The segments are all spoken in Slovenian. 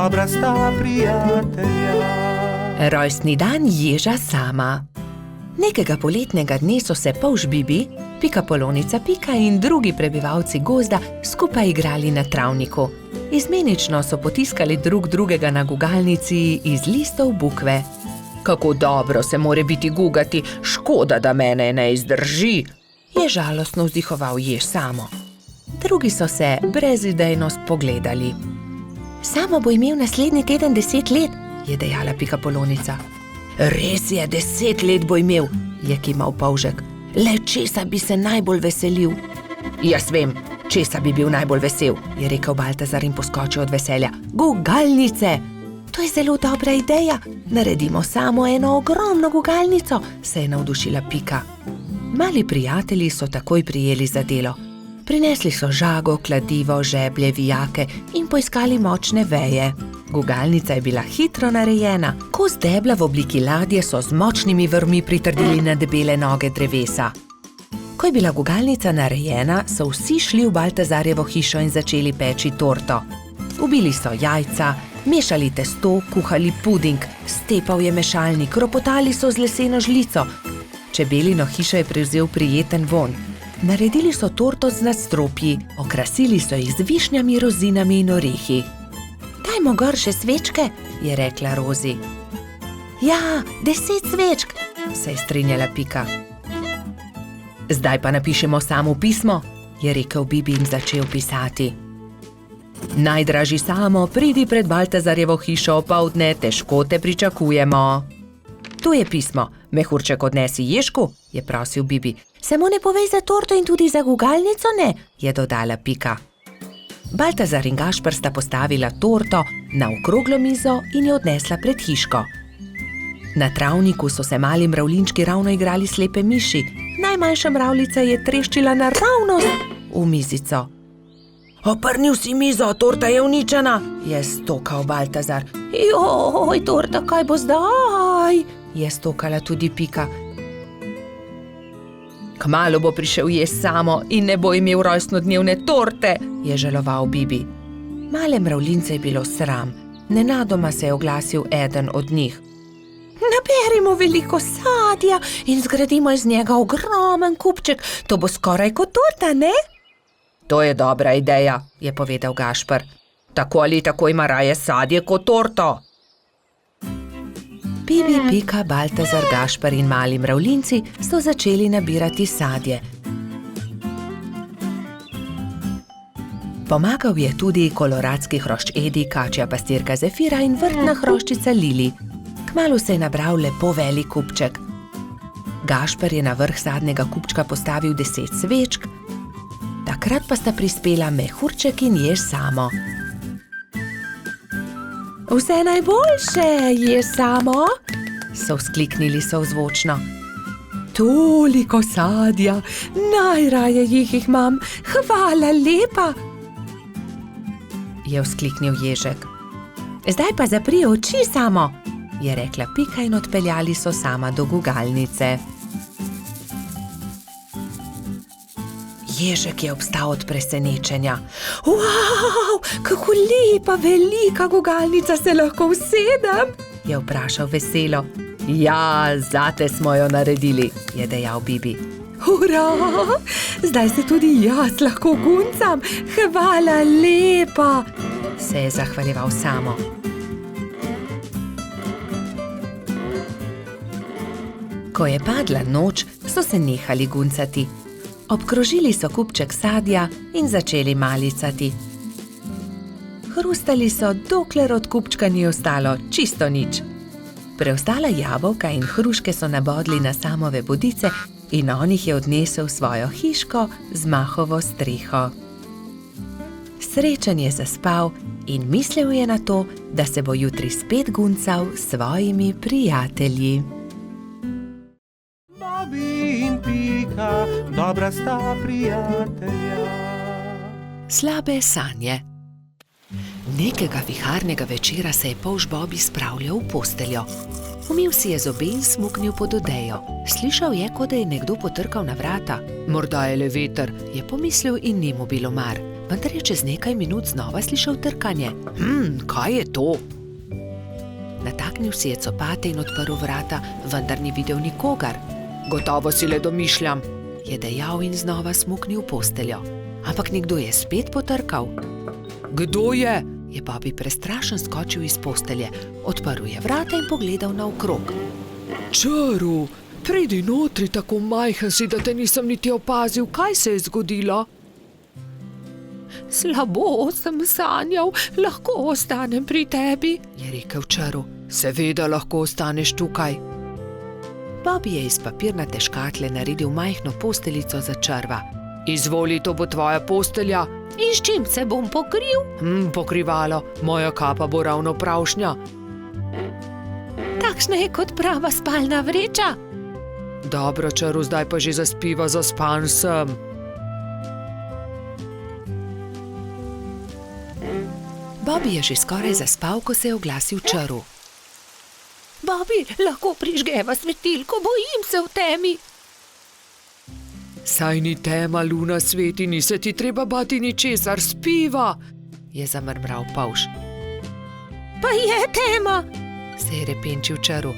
dobra sta prijatelja. Rojstni dan ježa Sama. Nekega poletnega dne so se polž Bibi, Pikapolonica Pika in drugi prebivalci gozda skupaj igrali na travniku. Izmenično so potiskali drug drugega na gugalnici iz listov bukve. Kako dobro se more biti gugati, škoda, da mene ne izdrži, je žalostno vzdihoval jež Samo. Drugi so se brezidejno spogledali. Samo bo imel naslednji teden 10 let, je dejala Pikapolonica. Res je, 10 let bo imel, je kimal polžek. Le česa bi se najbolj veselil? Jaz vem, česa bi bil najbolj vesel, je rekel Baltazar in poskočil od veselja. Gugalnice! To je zelo dobra ideja. Naredimo samo eno ogromno gugalnico, se je navdušila Pika. Mali prijatelji so takoj prijeli za delo. Prinesli so žago, kladivo, žeblje, vijake in poiskali močne veje. Gugalnica je bila hitro narejena. Kos debla v obliki ladje so z močnimi vrvmi pritrdili na debele noge drevesa. Ko je bila gugalnica narejena, so vsi šli v Baltazarjevo hišo in začeli peči torto. Ubili so jajca, mešali testo, kuhali puding, stepal je mešalnik, ropotali so z leseno žlico. Čebelino hišo je prevzel prijeten vonj. Naredili so torto z nadstropji, okrasili so jih z višnjami, rozinami in orehi. Dajmo gor še svečke, je rekla Rozi. Ja, 10 svečk, se je strinjala Pika. Zdaj pa napišemo samo pismo, je rekel Bibi in začel pisati. Najdražji Samo, pridi pred Baltazarjevo hišo opoldne, težko te pričakujemo. Tu je pismo, mehurček odnesi ježku, je prosil Bibi. Samo ne povej za torto in tudi za gugalnico ne, je dodala Pika. Baltazar in Gašper sta postavila torto na okroglo mizo in jo odnesla pred hiško. Na travniku so se mali mravljinčki ravno igrali slepe miši. Najmanjša mravljica je treščila naravnost v mizico. Oprnil si mizo, torta je uničena, je stokal Baltazar. Joj, torta, kaj bo zdaj? Je stokala tudi Pika. Kmalu bo prišel jež Samo in ne bo imel rojstnodnevne torte, je žaloval Bibi. Male mravljince je bilo sram. Nenadoma se je oglasil eden od njih. Naberimo veliko sadja in zgradimo iz njega ogromen kupček. To bo skoraj kot torta, ne? To je dobra ideja, je povedal Gašper. Tako ali tako ima raje sadje kot torto. Bibi, Pika, Baltazar, Gašper in mali mravljinci so začeli nabirati sadje. Pomagal je tudi koloradski hrošč Edi, kačja pastirka Zefira in vrtna hroščica Lili. Kmalu se je nabral lepo velik kupček. Gašper je na vrh zadnjega kupčka postavil 10 svečk, takrat pa sta prispela mehurček in jež Samo. Vse najboljše, jež Samo, so vzkliknili sozvočno. Toliko sadja, najraje jih imam, hvala lepa, je vzkliknil ježek. Zdaj pa zapri oči, Samo, je rekla Pika in odpeljali so Sama do gugalnice. Ježek je obstal od presenečenja. Wow, kako lepa, velika gugalnica, se lahko usedem? Je vprašal veselo. Ja, zate smo jo naredili, je dejal Bibi. Hurra, zdaj se tudi jaz lahko guncam, hvala lepa, se je zahvaljeval Samo. Ko je padla noč, so se nehali guncati. Obkrožili so kupček sadja in začeli malicati. Hrustali so, dokler od kupčka ni ostalo čisto nič. Preostala jabolka in hruške so nabodli na Samove bodice in on jih je odnesel v svojo hiško z mahovo streho. Srečen je zaspal in mislil je na to, da se bo jutri spet guncal s svojimi prijatelji. Bobi in Pika, dobra sta prijatelja. Slabe sanje. Nekega viharnega večera se je polž Bobi spravljal v posteljo. Umil si je zobe in smuknil pod odejo. Slišal je, kot da je nekdo potrkal na vrata. Morda je le veter, je pomislil in ni mu bilo mar. vendar je čez nekaj minut znova slišal trkanje. Kaj je to? Nataknil si je copate in odprl vrata, vendar ni videl nikogar. Gotovo si le domišljam, je dejal in znova smuknil v posteljo. Ampak nekdo je spet potrkal. Kdo je? Je Bobby prestrašen skočil iz postelje, odprl je vrata in pogledal naokrog. Čaru, pridi notri, tako majhen si, da te nisem niti opazil, kaj se je zgodilo? Slabo sem sanjal, lahko ostanem pri tebi, je rekel Čaru. Seveda lahko ostaneš tukaj. Bobby je iz papirnate škatle naredil majhno posteljico za Čarva. Izvoli, to bo tvoja postelja. In s čim se bom pokril? Pokrivalo, moja kapa bo ravno pravšnja. Takšna je kot prava spalna vreča. Dobro, Čaru, zdaj pa že zaspiva, zaspan sem. Bobby je že skoraj zaspal, ko se je oglasil Čaru. Bobby, lahko prižgeva svetilko, bojim se v temi. Saj ni tema, luna sveti, ni se ti treba bati ničesar, spiva, je zamrmral Polž. Pa je tema, se je repenčil Čaru.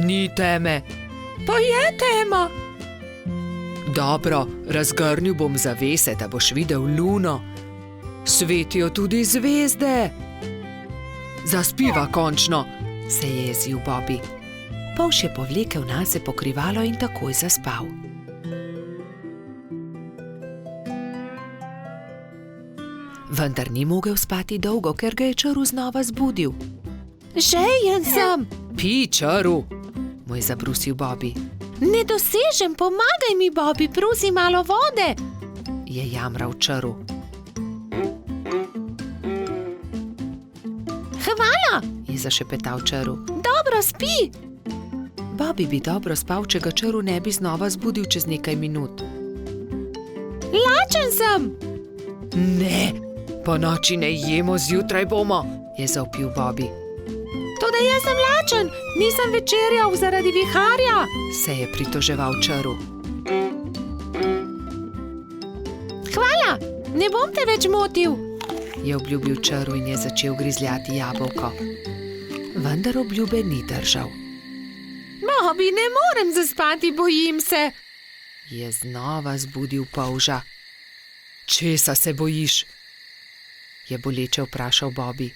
Ni teme. Pa je tema. Dobro, razgrnil bom zavese, da boš videl luno. Svetijo tudi zvezde. Zaspiva končno, se je jezil Bobby. Polž je povlekel nase pokrivalo in takoj zaspal. Vendar ni mogel spati dolgo, ker ga je Čaru znova zbudil. Žejen sem. Pij, Čaru, mu je zabrusil Bobby. Ne dosežem, pomagaj mi, Bobby, prosi malo vode, je jamral Čaru. Hvala, je zašepetal Čaru. Dobro spi. Bobby bi dobro spal, če ga Čaru ne bi znova zbudil čez nekaj minut. Lačen sem. Ne, po noči ne jemo, zjutraj bomo, je zavpil Bobby. Toda jaz sem lačen, nisem večerjal zaradi viharja, se je pritoževal Čaru. Hvala, ne bom te več motil, je obljubil Čaru in je začel grizljati jabolko. Vendar obljube ni držal. Bobby, ne morem zaspati, bojim se, je znova zbudil Polža. Česa se bojiš? Je boleče vprašal Bobby.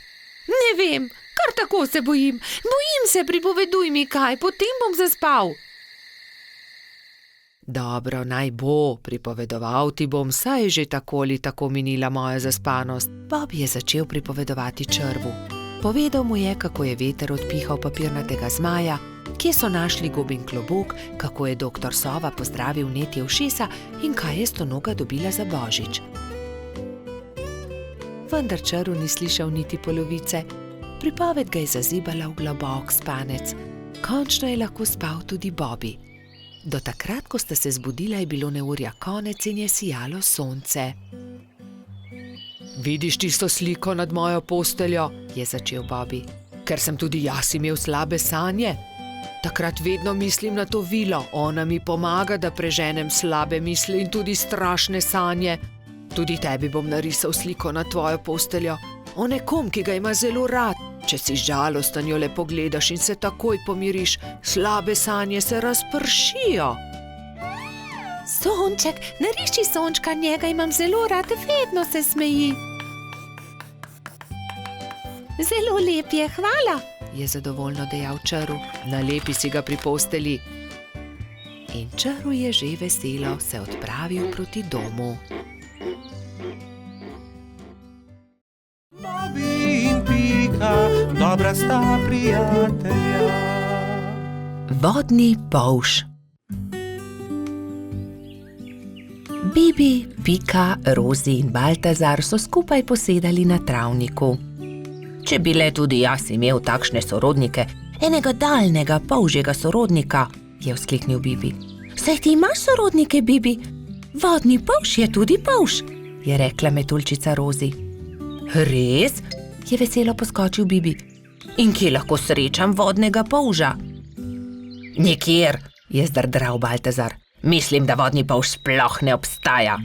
Ne vem, kar tako se bojim. Bojim se, pripoveduj mi kaj, potem bom zaspal. Dobro, naj bo, pripovedoval ti bom, saj je že tako ali tako minila moja zaspanost. Bobby je začel pripovedovati Črvu. Povedal mu je, kako je veter odpihal papirnatega zmaja, kje so našli Gobin klobuk, kako je doktor Sova pozdravil Netje ušesa in kaj je Stonoga dobila za božič. Vendar Čaru ni slišal niti polovice. Pripoved ga je zazibala v globok spanec. Končno je lahko spal tudi Bobby. Do takrat, ko sta se zbudila, je bilo neurja konec in je sijalo sonce. Vidiš tisto sliko nad mojo posteljo, je začel Bobby. Ker sem tudi jaz imel slabe sanje. Takrat vedno mislim na to vilo, ona mi pomaga, da preženem slabe misli in tudi strašne sanje. Tudi tebi bom narisal sliko na tvojo posteljo, o nekom, ki ga ima zelo rad. Če si žalosten, jo le pogledaš in se takoj pomiriš, slabe sanje se razpršijo. Sonček, nariši sončka, njega imam zelo rad, vedno se smeji. Zelo lep je, hvala, je zadovoljno dejal Čaru. Nalepi si ga pri posteli. In Čaru je že veselo se odpravil proti domu. Bobby in Pika, dobra sta prijatelja. Vodni polž. Bibi, Pika, Rozi in Baltazar so skupaj posedali na travniku. Če bi le tudi jaz imel takšne sorodnike, enega daljnega polžjega sorodnika, je vzkliknil Bibi. Saj ti imaš sorodnike, Bibi? Vodni polž je tudi polž, je rekla metuljčica Rozi. Res? Je veselo poskočil Bibi. In kje lahko srečam vodnega polža? Nikjer, je zdrdral Baltazar. Mislim, da vodni polž sploh ne obstaja.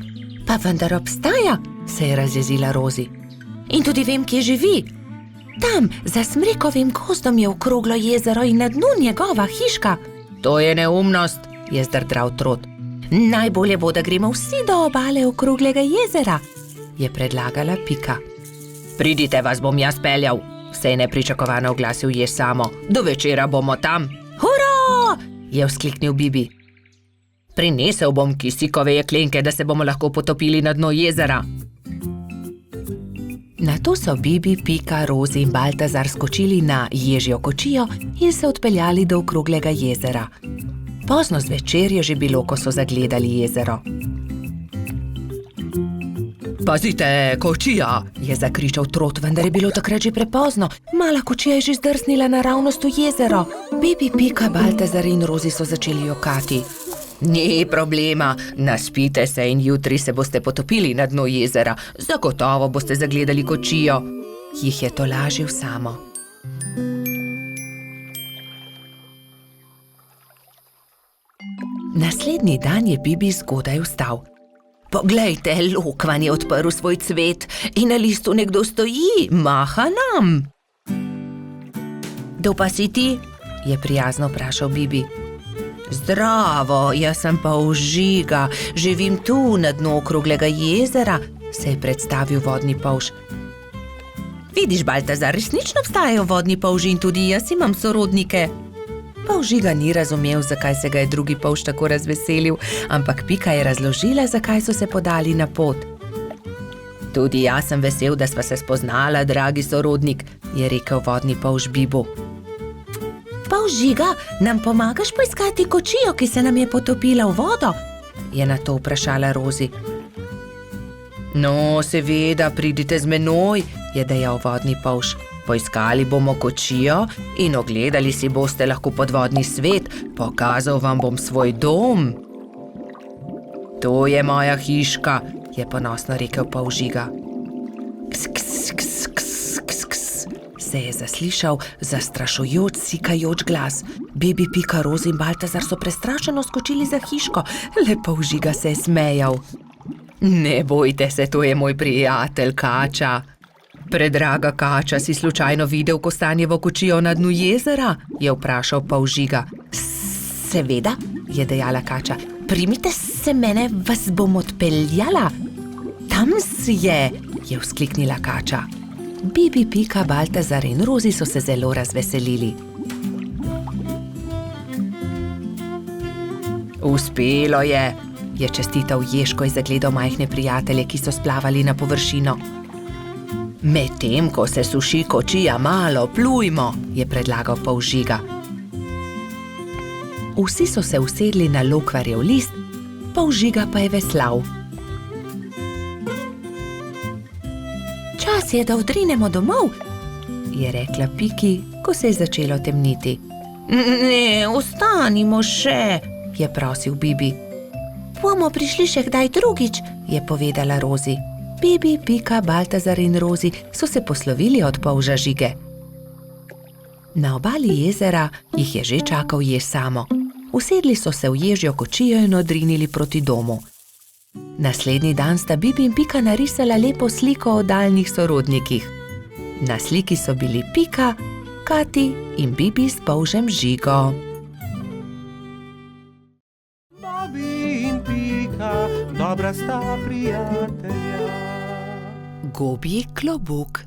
Pa vendar obstaja, se je razjezila Rozi. In tudi vem, kje živi. Tam, za smrekovim gozdom je okroglo jezero in na dnu njegova hiška. To je neumnost, je zdrdral Trot. Najbolje bo, da gremo vsi do obale okroglega jezera, je predlagala Pika. Pridite, vas bom jaz peljal, se je nepričakovano oglasil Jež Samo. Do večera bomo tam. Hurra! Je vzkliknil Bibi. Prinesel bom kisikove jeklenke, da se bomo lahko potopili na dno jezera. Nato so Bibi, Pika, Rozi in Baltazar skočili na ježjo kočijo in se odpeljali do okroglega jezera. Pozno zvečer je že bilo, ko so zagledali jezero. Pazite, kočija, je zakričal Trot, vendar je bilo takrat že prepozno. Mala kočija je že zdrsnila naravnost v jezero. Bibi, Pika, Baltazar in Rozi so začeli jokati. Ni problema, naspite se in jutri se boste potopili na dno jezera. Zagotovo boste zagledali kočijo, jih je tolažil Samo. Naslednji dan je Bibi zgodaj vstal. Poglejte, lokvan je odprl svoj cvet in na listu nekdo stoji, maha nam. Kdo pa si ti? Je prijazno vprašal Bibi. Zdravo, jaz sem polž Žiga, živim tu na dnu okroglega jezera, se je predstavil vodni polž. Vidiš, Baltazar, resnično obstajajo vodni polži in tudi jaz imam sorodnike. Polž Žiga ni razumel, zakaj se ga je drugi polž tako razveselil, ampak Pika je razložila, zakaj so se podali na pot. Tudi jaz sem vesel, da sva se spoznala, dragi sorodnik, je rekel vodni polž Bibu. Polž Žiga, nam pomagaš poiskati kočijo, ki se nam je potopila v vodo? Je nato vprašala Rozi. No, seveda, pridite z menoj, je dejal vodni polž. Poiskali bomo kočijo in ogledali si boste lahko podvodni svet, pokazal vam bom svoj dom. To je moja hiška, je ponosno rekel polž Žiga. Ks, ks, ks, ks, ks, ks, se je zaslišal zastrašujoč, sikajoč glas. Bibi, Pika, Rozi in Baltazar so prestrašeno skočili za hiško, le polž Žiga se je smejal. Ne bojte se, to je moj prijatelj Kača. Predraga Kača, si slučajno videl kostanjevo kočijo na dnu jezera? Je vprašal polž Žiga. Seveda, je dejala Kača. Primite se mene, vas bom odpeljala. Tam je vzkliknila Kača. Bibi, Pika, Baltazar in Rozi so se zelo razveselili. Uspelo je čestital Jež, ko je zagledal majhne prijatelje, ki so splavali na površino. Medtem, ko se suši kočija, malo plujmo, je predlagal polž Žiga. Vsi so se usedli na lokvarjev list, polž Žiga pa je veslal. Čas je, da odrinemo domov, je rekla Piki, ko se je začelo temniti. Ne, ostanimo še, je prosil Bibi. Bomo prišli še kdaj drugič, je povedala Rozi. Bibi, Pika, Baltazar in Rozi so se poslovili od polža Žige. Na obali jezera jih je že čakal Jež Samo. Usedli so se v ježjo kočijo in odrinili proti domu. Naslednji dan sta Bibi in Pika narisala lepo sliko o daljnih sorodnikih. Na sliki so bili Pika, Kati in Bibi s polžem Žigo. Bobi in Pika, dobra sta prijatelja. Gobji klobuk.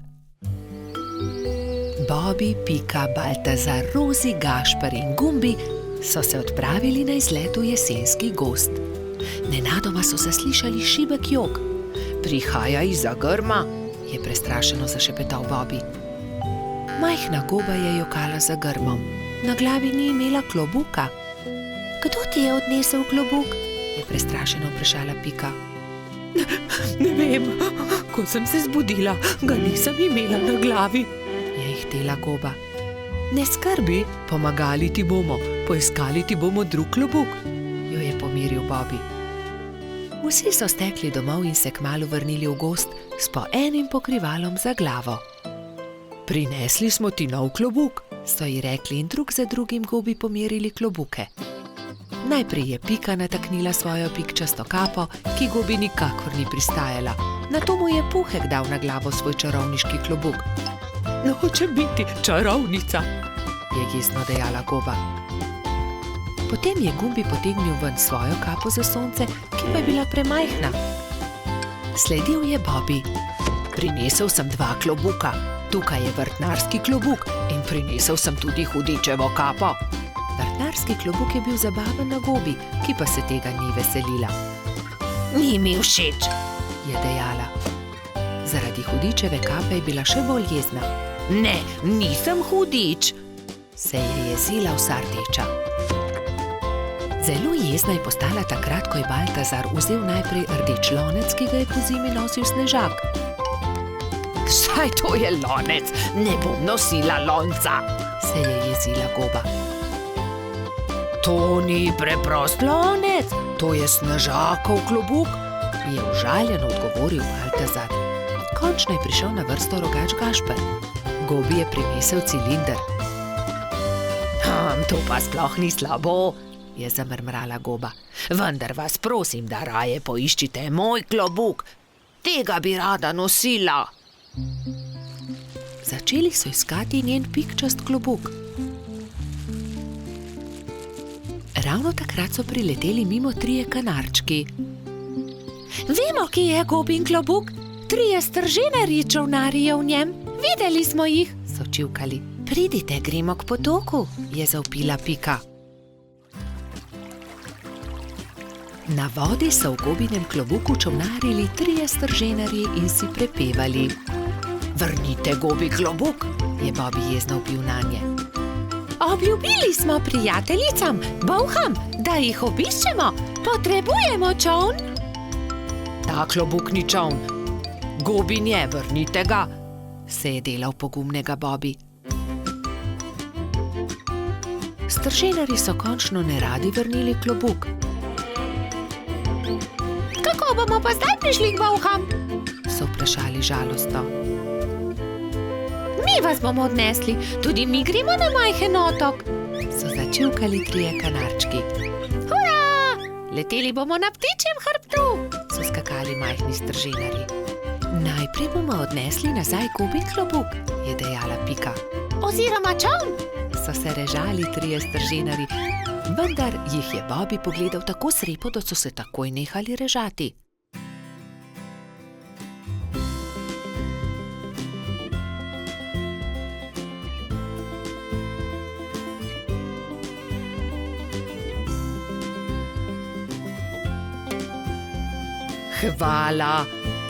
Bobi, Pika, Baltazar, Rozi, Gašper in Gumbi so se odpravili na izlet v jesenski gozd. Nenadoma so zaslišali šibek jok. Prihaja izza grma, je prestrašeno zašepetal Bobi. Majhna goba je jokala za grmom. Na glavi ni imela klobuka. Kdo ti je odnesel klobuk? Je prestrašeno vprašala Pika. Ne vem, ko sem se zbudila, ga nisem imela na glavi, je ihtela goba. Ne skrbi, pomagali ti bomo, poiskali ti bomo drug klobuk, jo je pomiril Bobi. Vsi so stekli domov in se kmalu vrnili v gozd s po enim pokrivalom za glavo. Prinesli smo ti nov klobuk, so ji rekli in drug za drugim gobi pomerili klobuke. Najprej je Pika nataknila svojo pikčasto kapo, ki Gobi nikakor ni pristajala. Nato mu je Puhek dal na glavo svoj čarovniški klobuk. Hočem biti čarovnica, je jezno dejala Goba. Potem je Gumbi potegnil ven svojo kapo za sonce, ki pa je bila premajhna. Sledil je Bobi. Prinesel sem 2 klobuka. Tukaj je vrtnarski klobuk in prinesel sem tudi hudičevo kapo. Vrtnarski klobuk je bil zabaven na Gobi, ki pa se tega ni veselila. Ni mi všeč, je dejala. Zaradi hudičeve kape je bila še bolj jezna. Ne, nisem hudič, se je jezila vsa rdeča. Zelo jezna je postala takrat, ko je Baltazar vzel najprej rdeč lonec, ki ga je pozimi nosil Snežak. Saj to je lonec, ne bom nosila lonca, se je jezila Goba. To ni preprost lonec, to je Snežakov klobuk, je užaljeno odgovoril Baltazar. Končno je prišel na vrsto rogač Gašper. Gobi je prinesel cilinder. To pa sploh ni slabo, je zamrmrala Goba. Vendar vas prosim, da raje poiščite moj klobuk. Tega bi rada nosila. Začeli so iskati njen pikčast klobuk. Ravno takrat so prileteli mimo 3 kanarčki. Vemo, kje je Gobin klobuk. 3 strženarji čolnarijo v njem. Videli smo jih, so čivkali. Pridite, gremo k potoku, je zavpila Pika. Na vodi so v Gobinem klobuku čolnarili 3 strženarji in si prepevali. Vrnite Gobi klobuk, je Bobi jezno vpil nanje. Obljubili smo prijateljicam, bolham, da jih obiščemo. Potrebujemo čoln. Ta klobuk ni čoln. Gobin je, vrnite ga, se je delal pogumnega Bobi. Strženarji so končno neradi vrnili klobuk. Kako bomo pa zdaj prišli k bolham? So vprašali žalostno. Mi vas bomo odnesli, tudi mi gremo na majhen otok, so začivkali 3 kanarčki. Hurra! Leteli bomo na ptičjem hrbtu, so skakali majhni strženarji. Najprej bomo odnesli nazaj Gobin klobuk, je dejala Pika. Oziroma čoln, so se režali 3 strženarji, vendar jih je Bobi pogledal tako srepo, da so se takoj nehali režati. Hvala,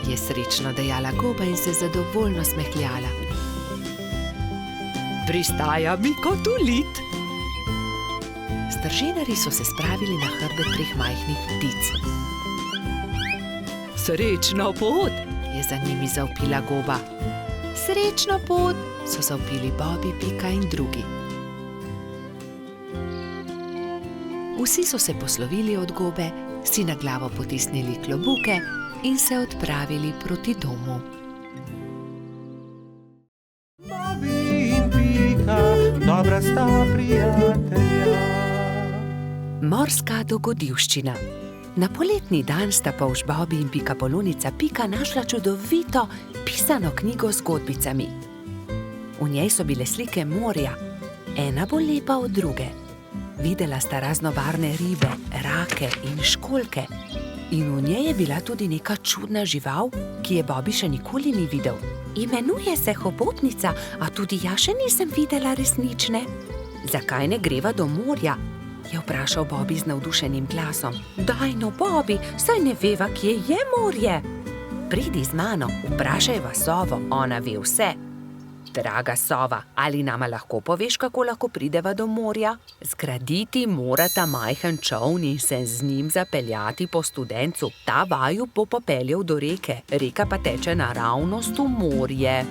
je srečno dejala Goba in se zadovoljno smehljala. Pristaja mi kot ulit. Strženarji so se spravili na hrbet 3 majhnih ptic. Srečno pot, je za njimi zavpila Goba. Srečno pot, so zavpili Bobi, Pika in drugi. Vsi so se poslovili od Gobe, si na glavo potisnili klobuke in se odpravili proti domu. Bobi in Pika, dobra sta prijatelja. Morska dogodivščina. Na poletni dan sta polž Bobi in pikapolonica Pika našla čudovito pisano knjigo z zgodbicami. V njej so bile slike morja, ena bolj lepa od druge. Videla sta raznobarvne ribe, rake in školjke. In v njej je bila tudi neka čudna žival, ki je Bobi še nikoli ni videl. Imenuje se hobotnica, a tudi jaz še nisem videla resnične. Zakaj ne greva do morja? Je vprašal Bobi z navdušenim glasom. Daj no, Bobi, saj ne veva, kje je morje. Pridi z mano, vprašajva sovo, ona ve vse. Draga sova, ali nama lahko poveš, kako lahko prideva do morja? Zgraditi morata majhen čoln in se z njim zapeljati po studencu. Ta vaju bo popeljal do reke, reka pa teče naravnost v morje.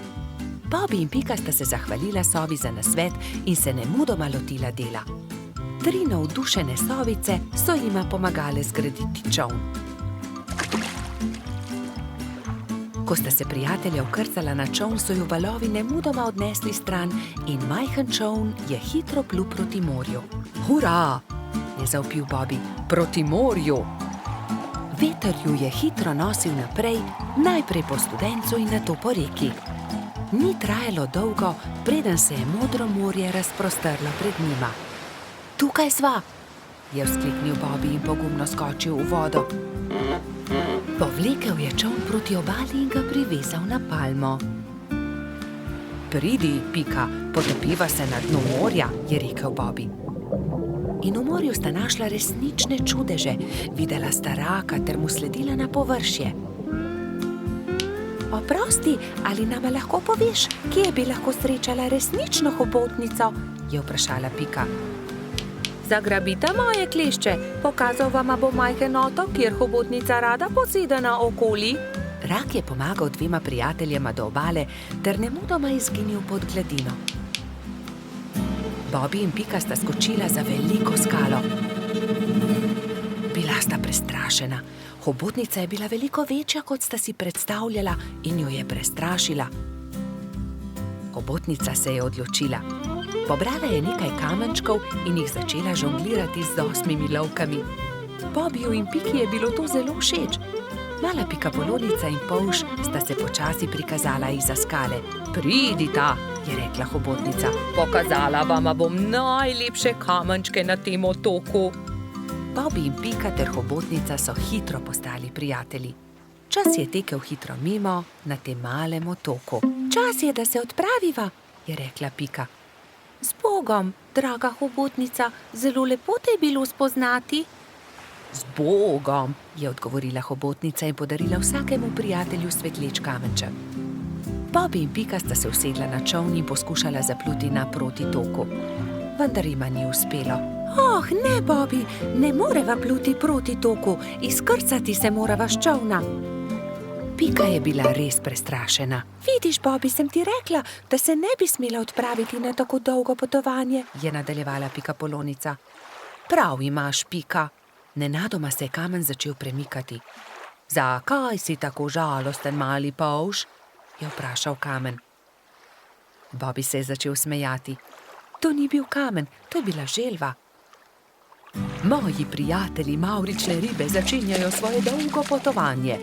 Bobi in Pika sta se zahvalila sovi za nasvet in se nemudoma lotila dela. 3 navdušene sovice so jima pomagale zgraditi čoln. Ko sta se prijatelja vkrcala na čoln, so ju valovi nemudoma odnesli stran in majhen čoln je hitro plul proti morju. Hurra! je zavpil Bobby, proti morju. Veter ju je hitro nosil naprej, najprej po studencu in nato po reki. Ni trajalo dolgo, preden se je modro morje razprostrlo pred njima. Tukaj sva, je vzkliknil Bobby in pogumno skočil v vodo. Povlekel je čoln proti obali in ga privezal na palmo. Pridi, Pika, potopiva se na dnu morja, je rekel Bobby. In v morju sta našla resnične čudeže, videla sta raka ter mu sledila na površje. Oprosti, ali nama lahko poveš, kje bi lahko srečala resnično hobotnico? Je vprašala Pika. Zagrabita moje klešče, pokazal vama bo majhen otok, kjer hobotnica rada poseda naokoli. Rak je pomagal dvema prijateljema do obale ter nemudoma izginil pod gladino. Bobby in Pika sta skočila za veliko skalo. Bila sta prestrašena. Hobotnica je bila veliko večja, kot sta si predstavljala, in jo je prestrašila. Hobotnica se je odločila. Pobrala je nekaj kamenčkov in jih začela žonglirati z 8 lovkami. Bobbyju in Piki je bilo to zelo všeč. Mala pikapolonica in polž sta se počasi prikazala izza skale. Pridita, je rekla hobotnica. Pokazala vama bom najlepše kamenčke na tem otoku. Bobby in Pika ter hobotnica so hitro postali prijatelji. Čas je tekel hitro mimo na tem malem otoku. Čas je, da se odpraviva, je rekla Pika. Z Bogom, draga hobotnica, zelo lepo te je bilo spoznati. Z Bogom, je odgovorila hobotnica in podarila vsakemu prijatelju svetleč kamenček. Bobby in Pika sta se usedla na čoln in poskušala zapluti naproti toku. Vendar jima ni uspelo. Oh, ne, Bobby, ne moreva pluti proti toku, izkrcati se morava s čolna. Pika je bila res prestrašena. Vidiš, Bobby, sem ti rekla, da se ne bi smela odpraviti na tako dolgo potovanje, je nadaljevala pikapolonica. Prav imaš, Pika. Nenadoma se je kamen začel premikati. Zakaj si tako žalosten, mali polž? Je vprašal kamen. Bobby se je začel smejati. To ni bil kamen, to je bila želva. Moji prijatelji mavrične ribe začenjajo svoje dolgo potovanje.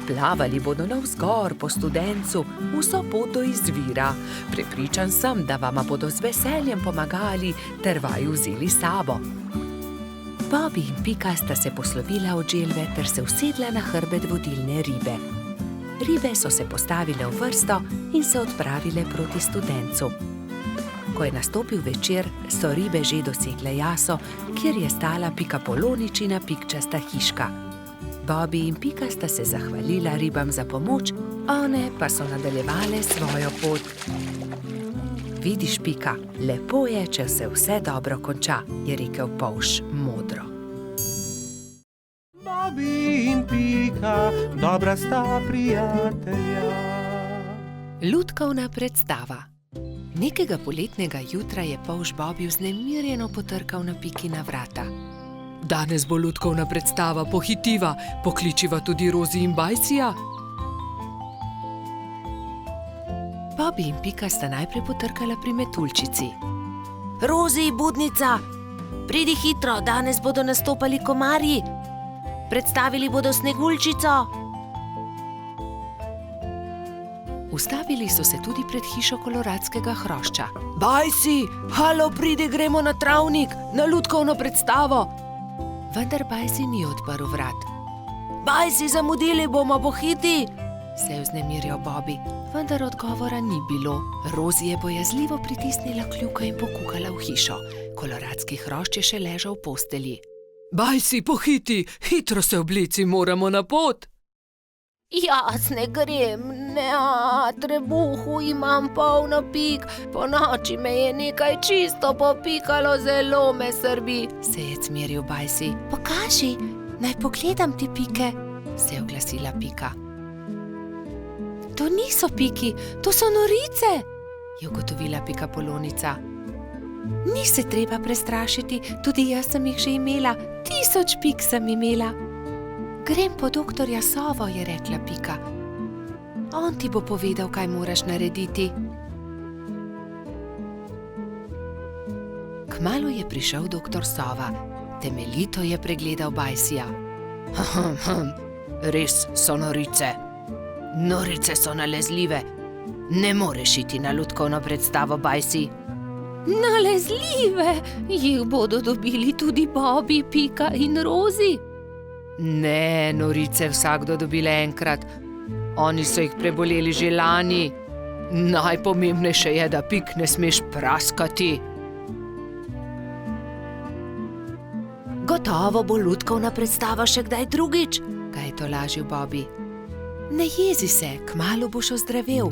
Plavali bodo navzgor po studencu, vso pot do izvira. Prepričan sem, da vama bodo z veseljem pomagali ter vaju vzeli s sabo. Bobby in Pika sta se poslovila od želve ter se usedla na hrbet vodilne ribe. Ribe so se postavile v vrsto in se odpravile proti studencu. Ko je nastopil večer, so ribe že dosegle jaso, kjer je stala pikapoloničina pikčasta hiška. Bobby in Pika sta se zahvalila ribam za pomoč, one pa so nadaljevale svojo pot. Vidiš, Pika, lepo je, če se vse dobro konča, je rekel polž modro. Bobby in Pika, dobra sta prijatelja. Lutkovna predstava. Nekega poletnega jutra je polž Bobby vznemirjeno potrkal na Pikina vrata. Danes bo lutkovna predstava, pohitiva, pokličiva tudi Rozi in Bajsija. Bobby in Pika sta najprej potrkala pri metuljčici. Rozi, budnica, pridi hitro, danes bodo nastopali komarji. Predstavili bodo Sneguljčico. Ustavili so se tudi pred hišo koloradskega hrošča. Bajsi, halo, pridi, gremo na travnik, na lutkovno predstavo. Vendar Bajsi ni odprl vrat. Bajsi, zamudili bomo, pohiti, se je vznemirjal Bobby, vendar odgovora ni bilo. Rozi je bojazljivo pritisnila kljuko in pokukala v hišo. Koloradski hrošč je še ležal v postelji. Bajsi, pohiti, hitro se oblici, moramo na pot. Jaz ne grem, ne, trebuhu imam polno pik, po noči me je nekaj čisto popikalo, zelo me srbi, se je cmeril Bajsi. Pokaži, naj pogledam ti pike, se je oglasila Pika. To niso piki, to so norice, je ugotovila pikapolonica. Ni se treba prestrašiti, tudi jaz sem jih že imela, 1000 pik sem imela. Grem po doktorja Sovo, je rekla Pika. On ti bo povedal, kaj moraš narediti. Kmalu je prišel doktor Sova. Temeljito je pregledal Bajsija. Res so norice. Norice so nalezljive. Ne moreš iti na lutkovno predstavo, Bajsi. Nalezljive? Jih bodo dobili tudi Bobby, Pika in Rozi? Ne, norice vsakdo dobile enkrat. Oni so jih preboleli že lani. Najpomembnejše je, da Pik ne smeš praskati. Gotovo bo lutkovna predstava še kdaj drugič, ga je tolažil Bobby. Ne jezi se, kmalu boš ozdravel,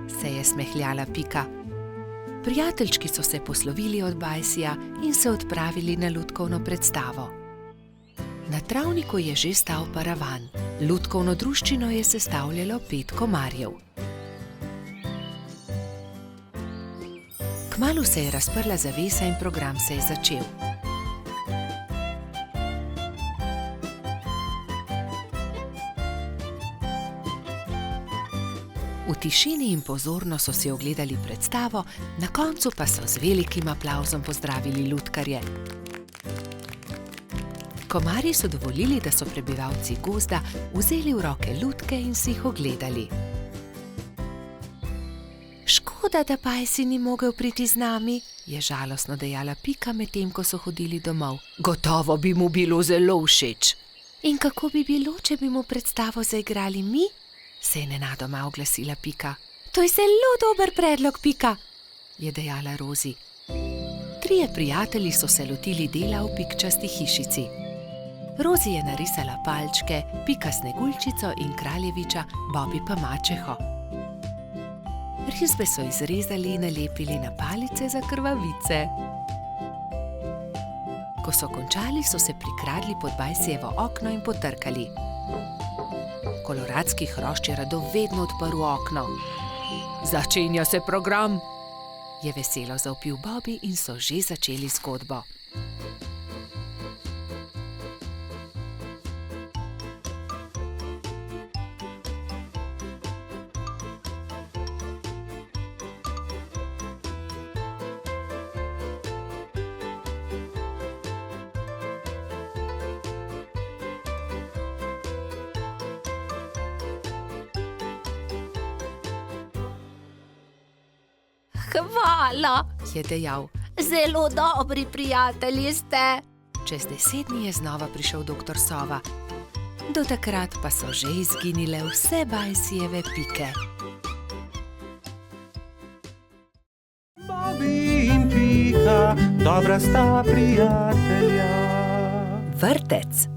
se je smehljala Pika. Prijateljčki so se poslovili od Bajsija in se odpravili na lutkovno predstavo. Na travniku je že stal paravan. Lutkovno druščino je sestavljalo 5 komarjev. Kmalu se je razprla zavesa in program se je začel. V tišini in pozorno so si ogledali predstavo, na koncu pa so z velikim aplavzom pozdravili lutkarje. Komarji so dovolili, da so prebivalci gozda vzeli v roke lutke in si jih ogledali. Škoda, da Bajsi ni mogel priti z nami, je žalostno dejala Pika, medtem ko so hodili domov. Gotovo bi mu bilo zelo všeč. In kako bi bilo, če bi mu predstavo zaigrali mi? Se je nenadoma oglasila Pika. To je zelo dober predlog, Pika, je dejala Rozi. 3 prijatelji so se lotili dela v pikčasti hišici. Rozi je narisala palčke, Pika Sneguljčico in kraljeviča, Bobby pa mačeho. Risbe so izrezali in nalepili na palice za krvavice. Ko so končali, so se prikradli pod Bajsijevo okno in potrkali. Koloradski hrošč je rado vedno odprl okno. Začenja se program, je veselo zavpil Bobby in so že začeli zgodbo. Hvala, je dejal. Zelo dobri prijatelji ste. Čez 10 dni je znova prišel doktor Sova. Do takrat pa so že izginile vse Bajsijeve pike. Bobby in Pika, dobra sta prijatelja. Vrtec.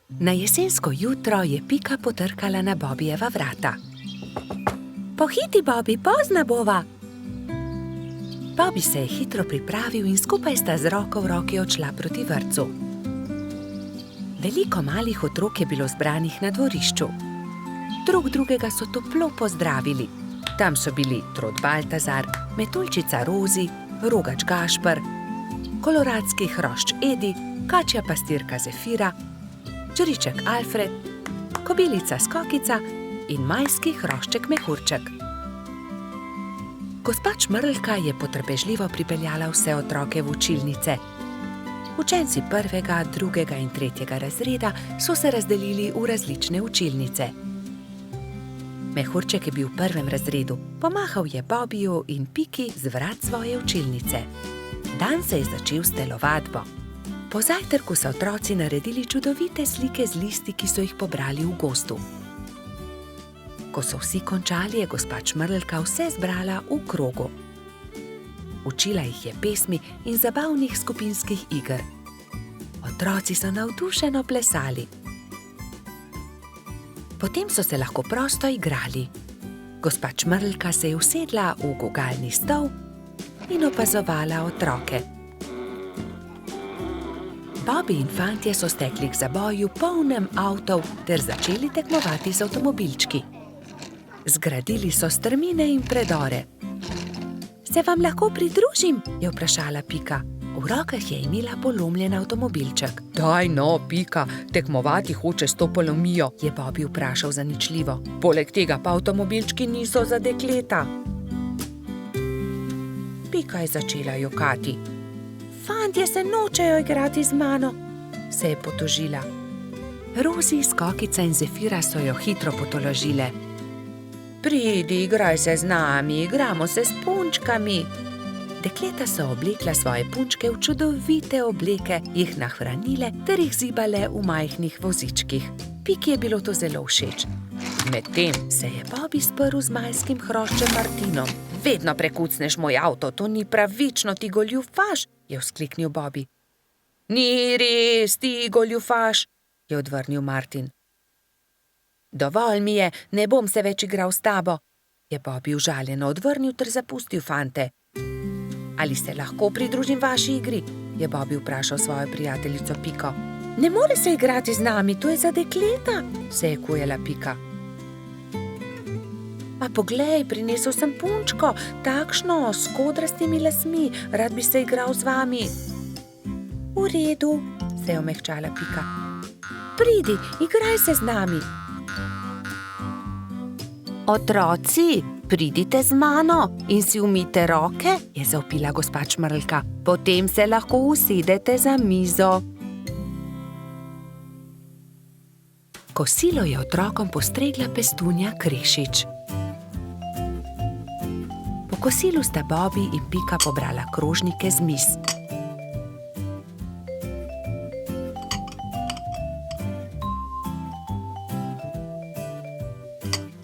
Na jesensko jutro je Pika potrkala na Bobbyjeva vrata. Pohiti, Bobby, pozna bova. Bobby se je hitro pripravil in skupaj sta z roko v roki odšla proti vrtcu. Veliko malih otrok je bilo zbranih na dvorišču. Drug drugega so toplo pozdravili. Tam so bili Trod Baltazar, Metuljčica Rozi, Rogač Gašper, Koloradski hrošč Edi, Kačja pastirka Zefira, Čriček Alfred, Kobilica Skokica in majski hrošček Mehurček. Gospa Čmrlka je potrpežljivo pripeljala vse otroke v učilnice. Učenci 1., 2. in 3. razreda so se razdelili v različne učilnice. Mehurček je bil v 1. razredu, pomahal je Bobbyju in Piki z vrat svoje učilnice. Dan se je začel s telovadbo. Po zajtrku so otroci naredili čudovite slike z listi, ki so jih pobrali v gozdu. Ko so vsi končali, je gospa Čmrlka vse zbrala v krogu. Učila jih je pesmi in zabavnih skupinskih iger. Otroci so navdušeno plesali. Potem so se lahko prosto igrali. Gospa Čmrlka se je usedla v gugalni stol in opazovala otroke. Bobby in fantje so stekli k zaboju polnem avtov ter začeli tekmovati z avtomobilčki. Zgradili so strmine in predore. Se vam lahko pridružim? Je vprašala Pika. V rokah je imela polomljen avtomobilček. Daj no, Pika, tekmovati hoče s to polomijo, je Bobby vprašal zaničljivo. Poleg tega pa avtomobilčki niso za dekleta. Pika je začela jokati. Fantje se nočejo igrati z mano, se je potožila. Rozi, Skokica in Zefira so jo hitro potolažile. Pridi, igraj se z nami, igramo se s punčkami. Dekleta so oblekla svoje punčke v čudovite obleke, jih nahranile ter jih zibale v majhnih vozičkih. Piki je bilo to zelo všeč. Medtem se je Bobby sprl z majskim hroščem Martinom. Vedno prekucneš moj avto, to ni pravično, ti goljufaš, je vzkliknil Bobby. Ni res, ti goljufaš, je odvrnil Martin. Dovolj mi je, ne bom se več igral s tabo, je Bobby užaljeno odvrnil ter zapustil fante. Ali se lahko pridružim vaši igri, je Bobby vprašal svojo prijateljico Piko. Ne more se igrati z nami, to je za dekleta, se je kujala Pika. A poglej, prinesel sem punčko, takšno, s kodrastimi lasmi, rad bi se igral z vami. V redu, se je omehčala Pika. Pridi, igraj se z nami. Otroci, pridite z mano in si umijte roke, je zavpila gospa Čmrlka. Potem se lahko usedete za mizo. Kosilo je otrokom postregla Pestunja Krešič. Po kosilu sta Bobby in Pika pobrala krožnike z miz.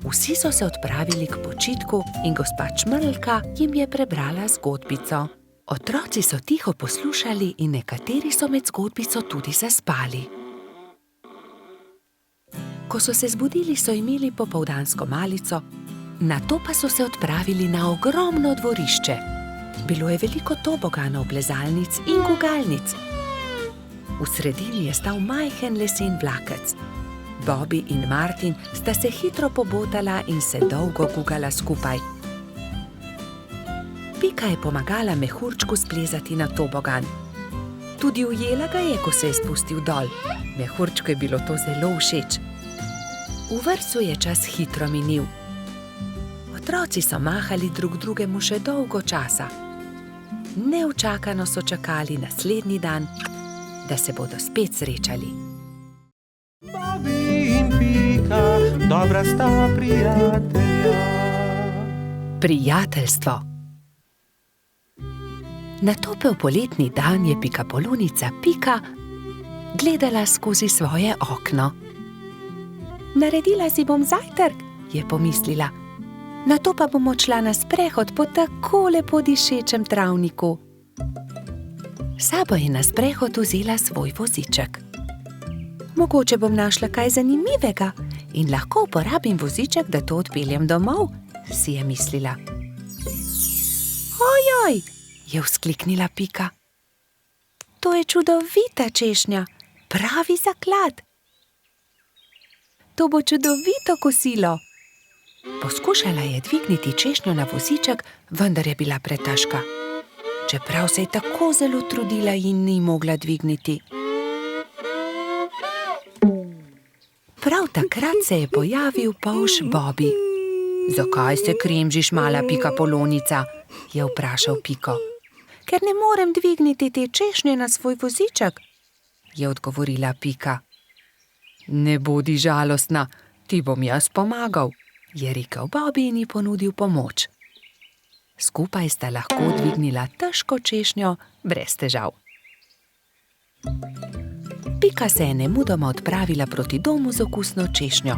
Vsi so se odpravili k počitku in gospa Čmrlka jim je prebrala zgodbico. Otroci so tiho poslušali in nekateri so med zgodbico tudi zaspali. Ko so se zbudili, so imeli popoldansko malico, nato pa so se odpravili na ogromno dvorišče. Bilo je veliko toboganov, plezalnic in gugalnic. V sredini je stal majhen lesen vlakec. Bobby in Martin sta se hitro pobotala in se dolgo gugala skupaj. Pika je pomagala mehurčku splezati na tobogan. Tudi ujela ga je, ko se je spustil dol. Mehurčku je bilo to zelo všeč. V vrtcu je čas hitro minil. Otroci so mahali drug drugemu še dolgo časa. Neučakano so čakali naslednji dan, da se bodo spet srečali. Bobby in Pika, dobra sta prijatelja. Prijateljstvo. Na topel poletni dan je pikapolonica Pika gledala skozi svoje okno. Naredila si bom zajtrk, je pomislila. Nato pa bom odšla na sprehod po tako lepo dišečem travniku. S sabo je na sprehod vzela svoj voziček. Mogoče bom našla kaj zanimivega in lahko uporabim voziček, da to odpeljem domov, si je mislila. Ojoj, je vzkliknila Pika. To je čudovita češnja, pravi zaklad. To bo čudovito kosilo. Poskušala je dvigniti češnjo na voziček, vendar je bila pretežka. Čeprav se je tako zelo trudila in ni mogla dvigniti. Prav takrat se je pojavil polž Bobby. Zakaj se kremžiš, mala pikapolonica? Je vprašal Piko. Ker ne morem dvigniti te češnje na svoj voziček, je odgovorila Pika. Ne bodi žalostna, ti bom jaz pomagal, je rekel Bobby in ji ponudil pomoč. Skupaj sta lahko dvignila težko češnjo brez težav. Pika se je nemudoma odpravila proti domu z okusno češnjo.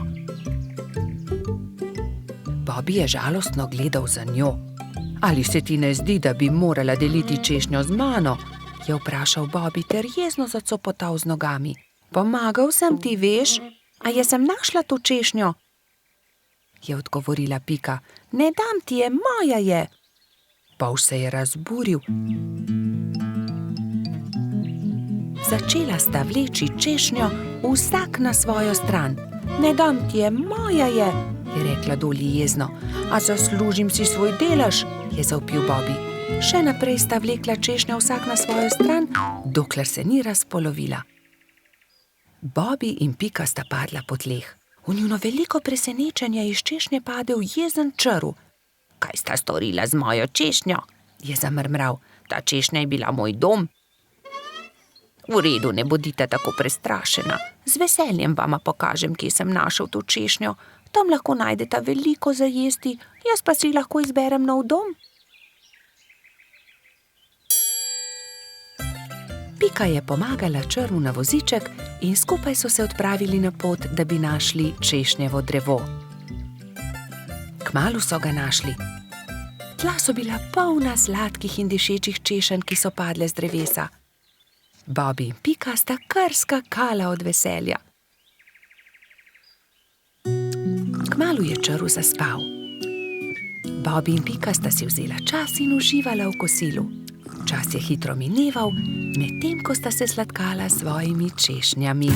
Bobby je žalostno gledal za njo. Ali se ti ne zdi, da bi morala deliti češnjo z mano? Je vprašal Bobby ter jezno zacopotal z nogami. Pomagal sem ti, veš, a jaz sem našla to češnjo? Je odgovorila Pika. Ne dam ti je, moja je. Polž se je razburil. Začela sta vleči češnjo vsak na svojo stran. Ne dam ti je, moja je rekla Dolly jezno. A zaslužim si svoj delež, je zavpil Bobby. Še naprej sta vlekla češnjo vsak na svojo stran, dokler se ni razpolovila. Bobby in Pika sta padla po tleh. V njuno veliko presenečenje iz češnje padel jezen črv. Kaj sta storila z mojo češnjo? Je zamrmral. Ta češnja je bila moj dom. V redu, ne bodite tako prestrašena. Z veseljem vama pokažem, kje sem našel to češnjo. Tam lahko najdeta veliko za jesti, jaz pa si lahko izberem nov dom. Pika je pomagala črvu na voziček in skupaj so se odpravili na pot, da bi našli češnjevo drevo. Kmalu so ga našli. Tla so bila polna sladkih in dišečih češenj, ki so padle z drevesa. Bobby in Pika sta kar skakala od veselja. Kmalu je črv zaspal. Bobby in Pika sta si vzela čas in uživala v kosilu. Čas je hitro mineval, medtem ko sta se sladkala s svojimi češnjami.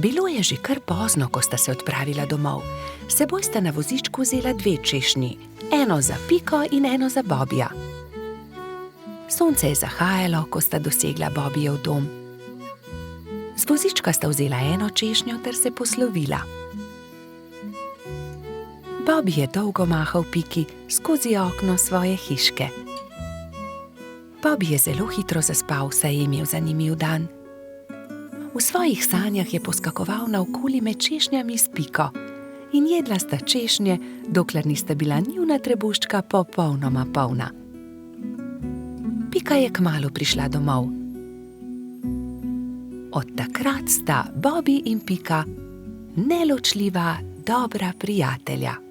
Bilo je že kar pozno, ko sta se odpravila domov. S seboj sta na vozičku vzela 2 češnji, eno za Piko in eno za Bobbyja. Sonce je zahajalo, ko sta dosegla Bobbyjev dom. Z vozička sta vzela eno češnjo ter se poslovila. Bobby je dolgo mahal Piki skozi okno svoje hiške. Bobby je zelo hitro zaspal, saj je imel zanimiv dan. V svojih sanjah je poskakoval naokoli med češnjami s Piko in jedla sta češnje, dokler nista bila njuna trebuščka popolnoma polna. Pika je kmalu prišla domov. Od takrat sta Bobby in Pika neločljiva dobra prijatelja.